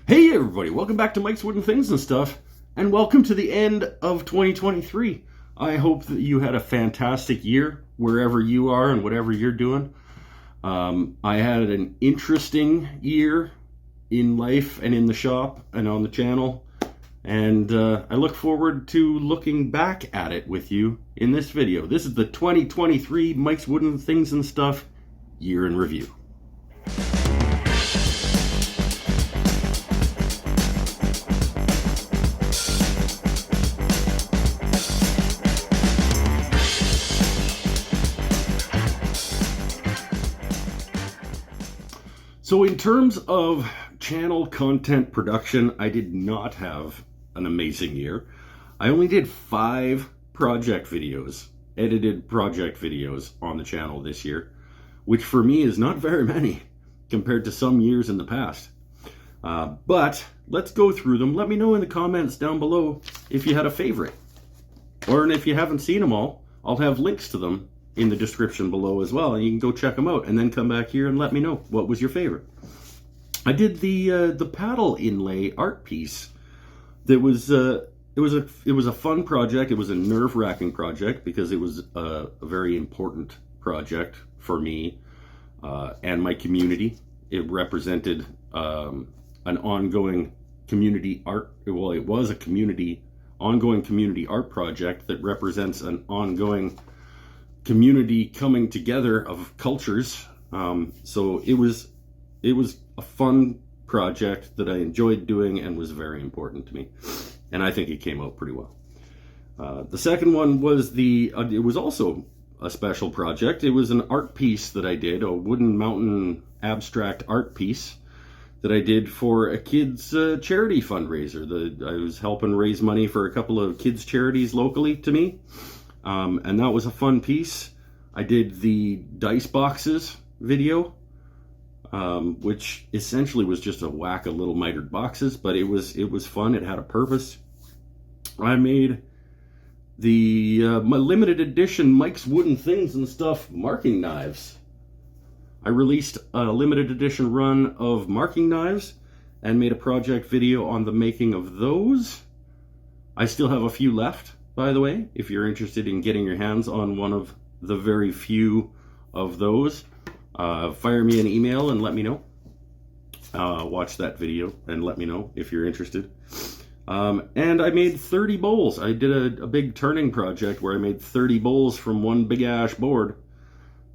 Hey everybody, welcome back to Mike's Wooden Things and Stuff, and welcome to the end of 2023. I hope that you had a fantastic year, wherever you are and whatever you're doing. I had an interesting year in life and in the shop and on the channel, and I look forward to looking back at it with you in this video. This is the 2023 Mike's Wooden Things and Stuff Year in Review. So in terms of channel content production, I did not have an amazing year. I only did 5 project videos, edited project videos on the channel this year, which for me is not very many compared to some years in the past. But let's go through them. Let me know in the comments down below if you had a favorite. Or if you haven't seen them all, I'll have links to them in the description below as well, and you can go check them out and then come back here and let me know what was your favorite. I did the paddle inlay art piece. That was it was a fun project. It was a nerve-wracking project because it was a very important project for me and my community. It represented an ongoing community art. Well, it was a ongoing community art project that represents an ongoing community coming together of cultures. So it was a fun project that I enjoyed doing and was very important to me, and I think it came out pretty well. The second one was it was also a special project. It was an art piece that I did, a wooden mountain abstract art piece that I did for a kids charity fundraiser. I was helping raise money for a couple of kids charities locally to me. And that was a fun piece. I did the dice boxes video, which essentially was just a whack of little mitered boxes, but it was fun. It had a purpose. I made my limited edition Mike's Wooden Things and Stuff marking knives. I released a limited edition run of marking knives and made a project video on the making of those. I still have a few left, by the way, if you're interested in getting your hands on one of the very few of those. Fire me an email and let me know. Watch that video and let me know if you're interested. And I made 30 bowls. I did a big turning project where I made 30 bowls from one big ash board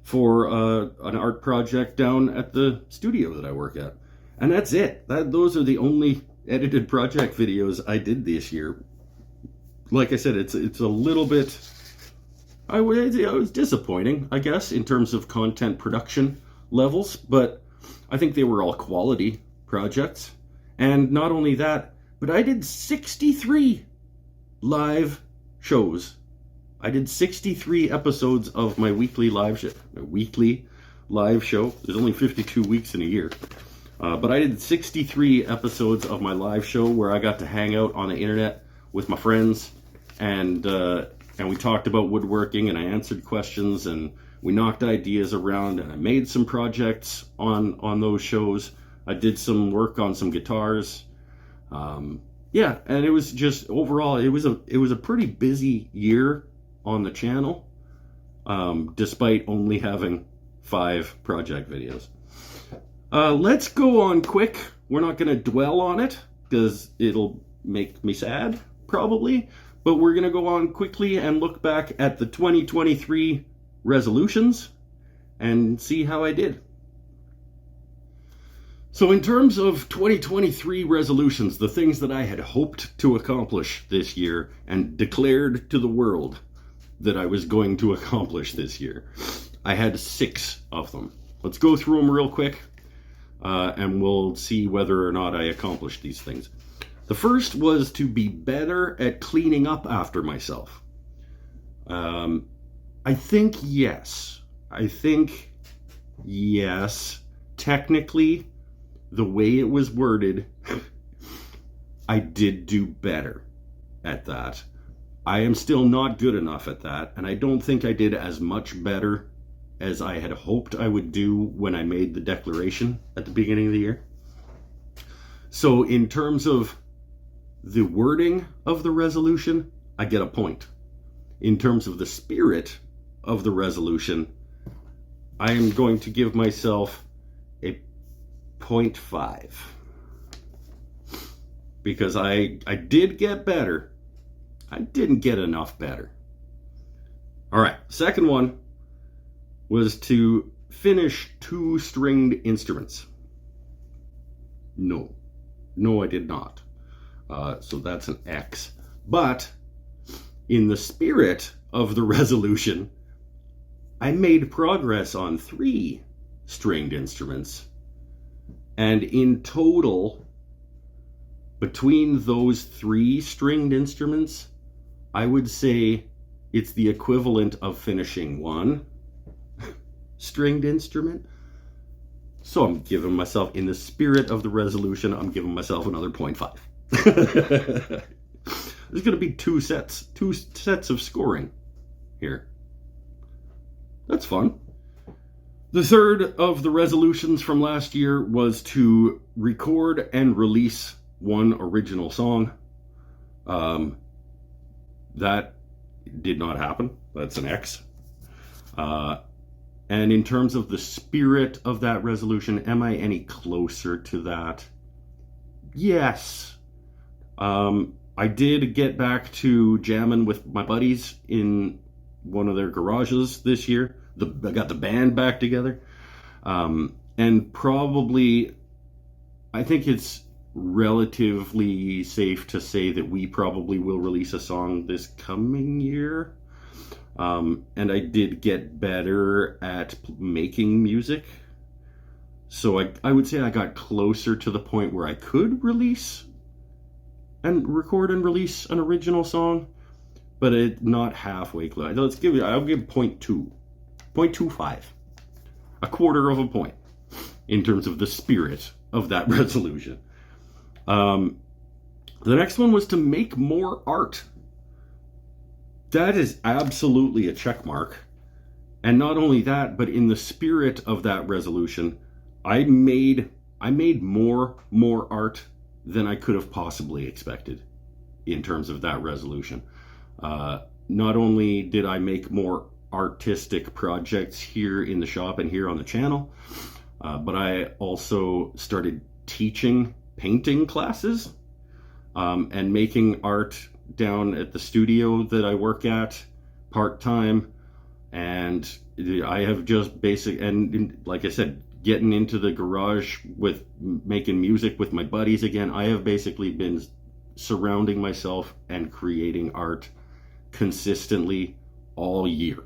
for an art project down at the studio that I work at. And that's it. Those are the only edited project videos I did this year. Like I said, it's a little bit, it was disappointing, I guess, in terms of content production levels, but I think they were all quality projects. And not only that, but I did 63 live shows. I did 63 episodes of my weekly live show. There's only 52 weeks in a year. But I did 63 episodes of my live show where I got to hang out on the internet with my friends, and we talked about woodworking, and I answered questions, and we knocked ideas around, and I made some projects on those shows. I did some work on some guitars. Yeah, and it was just overall it was a pretty busy year on the channel, despite only having 5 project videos. Let's go on quick. We're not going to dwell on it because it'll make me sad, probably. But we're going to go on quickly and look back at the 2023 resolutions and see how I did. So in terms of 2023 resolutions, the things that I had hoped to accomplish this year and declared to the world that I was going to accomplish this year, I had 6 of them. Let's go through them real quick, and we'll see whether or not I accomplished these things. The first was to be better at cleaning up after myself. I think yes. Technically, the way it was worded, I did do better at that. I am still not good enough at that, and I don't think I did as much better as I had hoped I would do when I made the declaration at the beginning of the year. So in terms of the wording of the resolution, I get a point. In terms of the spirit of the resolution, I am going to give myself a 0.5. Because I did get better. I didn't get enough better. All right, second one was to finish 2 stringed instruments. No, I did not. So that's an X. But in the spirit of the resolution, I made progress on 3 stringed instruments. And in total, between those 3 stringed instruments, I would say it's the equivalent of finishing 1 stringed instrument. So I'm giving myself, in the spirit of the resolution, I'm giving myself another 0.5. There's going to be 2 sets of scoring here. That's fun. The third of the resolutions from last year was to record and release 1 original song. That did not happen. That's an X. And in terms of the spirit of that resolution, am I any closer to that? Yes. I did get back to jamming with my buddies in one of their garages this year. I got the band back together. And probably, I think it's relatively safe to say that we probably will release a song this coming year. And I did get better at making music. So I would say I got closer to the point where I could release and record and release an original song, but it not halfway close. I'll give 0.25, a quarter of a point in terms of the spirit of that resolution. The next one was to make more art. That is absolutely a check mark. And not only that, but in the spirit of that resolution, I made more art than I could have possibly expected in terms of that resolution. Not only did I make more artistic projects here in the shop and here on the channel, but I also started teaching painting classes and making art down at the studio that I work at part-time. And I have just and like I said, getting into the garage with making music with my buddies again. I have basically been surrounding myself and creating art consistently all year.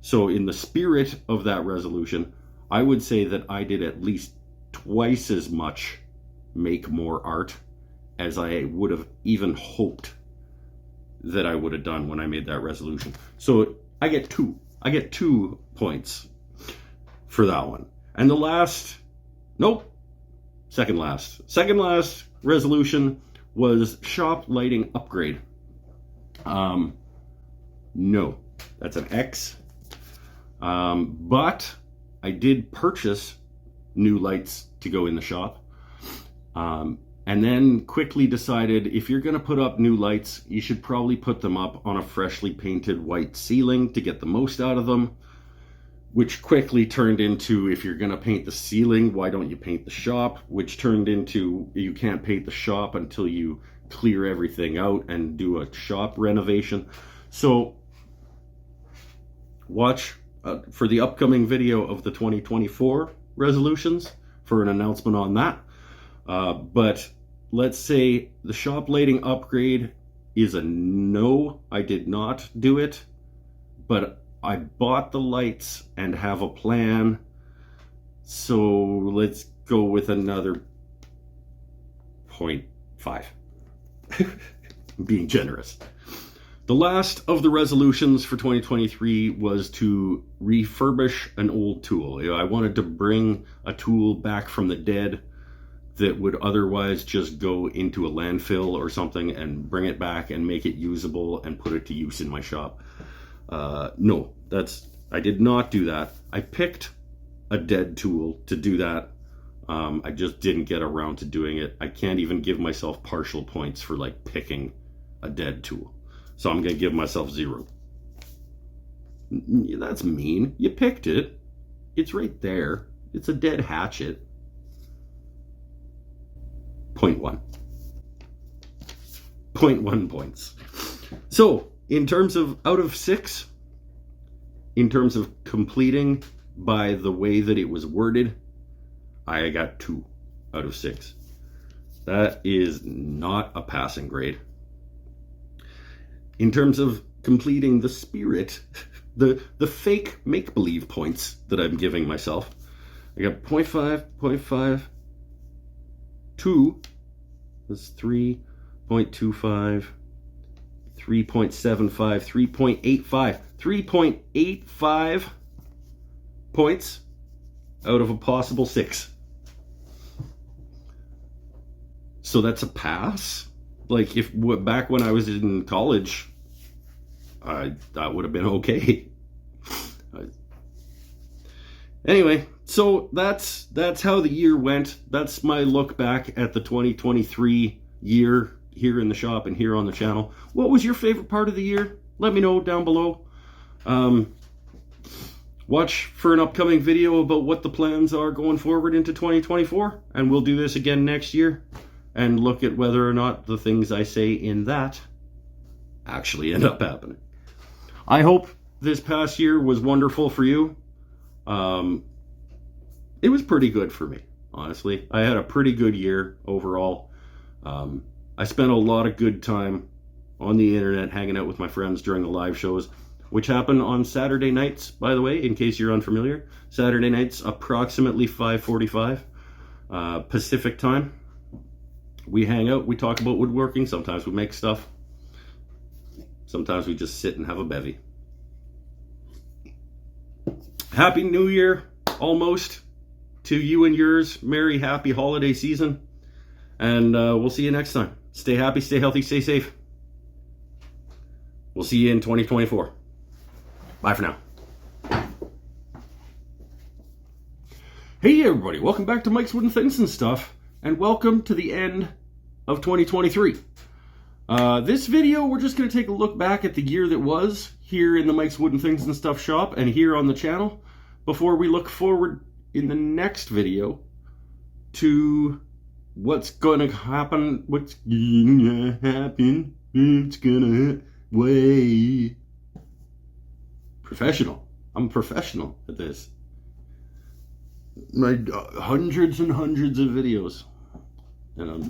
So in the spirit of that resolution, I would say that I did at least twice as much make more art as I would have even hoped that I would have done when I made that resolution. So I get 2 points for that one. And the second last resolution was shop lighting upgrade. No, that's an X. But I did purchase new lights to go in the shop. And then quickly decided if you're going to put up new lights, you should probably put them up on a freshly painted white ceiling to get the most out of them. Which quickly turned into, if you're going to paint the ceiling, why don't you paint the shop? Which turned into, you can't paint the shop until you clear everything out and do a shop renovation. So watch for the upcoming video of the 2024 resolutions for an announcement on that. But let's say the shop lighting upgrade is a no. I did not do it, but I bought the lights and have a plan. So let's go with another 0.5. Being generous. The last of the resolutions for 2023 was to refurbish an old tool. I wanted to bring a tool back from the dead that would otherwise just go into a landfill or something, and bring it back and make it usable and put it to use in my shop. No, I did not do that. I picked a dead tool to do that. I just didn't get around to doing it. I can't even give myself partial points for like picking a dead tool. So I'm going to give myself 0. That's mean. You picked it. It's right there. It's a dead hatchet. 0.1. 0.1 points. So, in terms of out of 6, in terms of completing by the way that it was worded, I got 2 out of 6. That is not a passing grade. In terms of completing the spirit, the fake make-believe points that I'm giving myself, I got 0.5, 0.5, 2, that's 3.25, 3.75, 3.85, 3.85 points out of a possible 6. So that's a pass? Like, if back when I was in college, that would have been okay. Anyway, so that's how the year went. That's my look back at the 2023 year here in the shop and here on the channel. What was your favorite part of the year? Let me know down below. Watch for an upcoming video about what the plans are going forward into 2024, and we'll do this again next year and look at whether or not the things I say in that actually end up happening. I hope this past year was wonderful for you. It was pretty good for me, honestly. I had a pretty good year overall. I spent a lot of good time on the internet hanging out with my friends during the live shows, which happen on Saturday nights, by the way, in case you're unfamiliar. Saturday nights, approximately 5:45 Pacific time. We hang out, we talk about woodworking, sometimes we make stuff. Sometimes we just sit and have a bevy. Happy New Year, almost, to you and yours. Merry, happy holiday season. And we'll see you next time. Stay happy, stay healthy, stay safe. We'll see you in 2024. Bye for now. Hey everybody, welcome back to Mike's Wooden Things and Stuff, and welcome to the end of 2023. This video, we're just going to take a look back at the year that was here in the Mike's Wooden Things and Stuff shop and here on the channel before we look forward in the next video to what's going to happen, what's going to happen, it's going to way. Professional. I'm professional at this. My hundreds and hundreds of videos. And I'm,